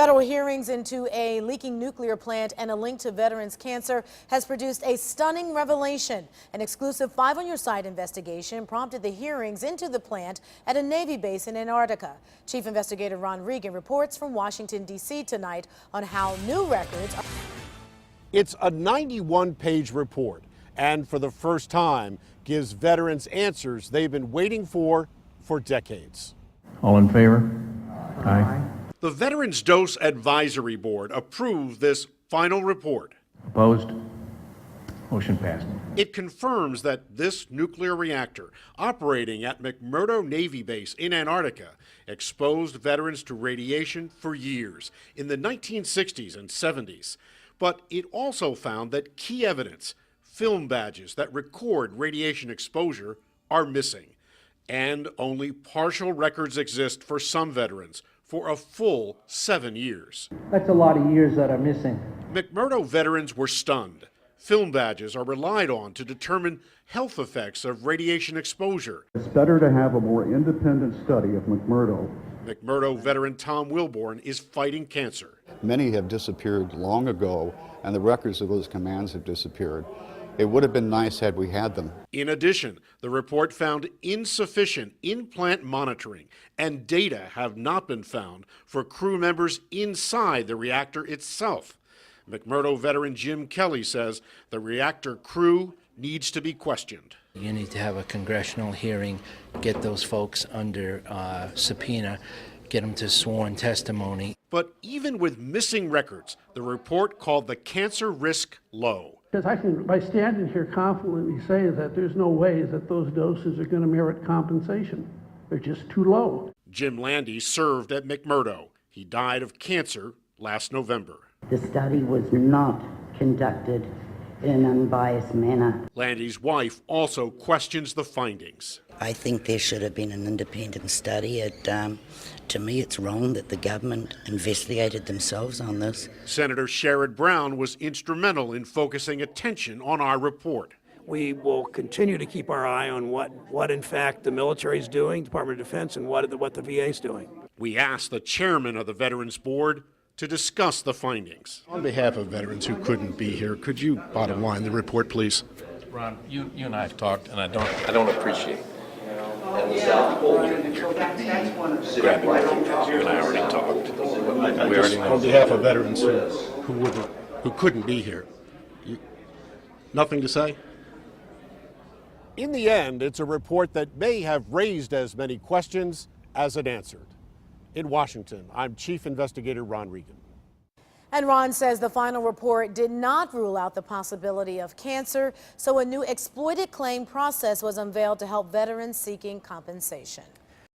Federal hearings into a leaking nuclear plant and a link to veterans' cancer has produced a stunning revelation. An exclusive 5 on Your Side investigation prompted the hearings into the plant at a Navy base in Antarctica. Chief Investigator Ron Regan reports from Washington, D.C. tonight on how new records are. It's a 91-page report, and for the first time gives veterans answers they've been waiting for decades. All in favor? Aye. The Veterans Dose Advisory Board approved this final report. Opposed? Motion passed. It confirms that this nuclear reactor operating at McMurdo Navy Base in Antarctica exposed veterans to radiation for years in the 1960s and 70s. But it also found that key evidence, film badges that record radiation exposure, are missing. And only partial records exist for some veterans for a full 7 years. That's a lot of years that are missing. McMurdo veterans were stunned. Film badges are relied on to determine health effects of radiation exposure. It's better to have a more independent study of McMurdo. McMurdo veteran Tom Wilborn is fighting cancer. Many have disappeared long ago, and the records of those commands have disappeared. It would have been nice had we had them. In addition, the report found insufficient in-plant monitoring, and data have not been found for crew members inside the reactor itself. McMurdo veteran Jim Kelly says the reactor crew needs to be questioned. You need to have a congressional hearing, get those folks under subpoena, get them to sworn testimony. But even with missing records, the report called the cancer risk low. Because I can, by standing here confidently say that there's no way that those doses are going to merit compensation. They're just too low. Jim Landy served at McMurdo. He died of cancer last November. The study was not conducted in an unbiased manner. Landy's wife also questions the findings. I think there should have been an independent study. To me, it's wrong that the government investigated themselves on this. Senator Sherrod Brown was instrumental in focusing attention on our report. We will continue to keep our eye on what in fact the military is doing, Department of Defense, and what the VA is doing. We asked the chairman of the Veterans Board to discuss the findings. On behalf of veterans who couldn't be here, could you bottom line the report, please? Ron, you and I have talked, and I don't appreciate it. You and I already talked. On behalf of veterans who couldn't be here, nothing to say? In the end, it's a report that may have raised as many questions as it answered. In Washington, I'm Chief Investigator Ron Regan. And Ron says the final report did not rule out the possibility of cancer, so a new exploited claim process was unveiled to help veterans seeking compensation.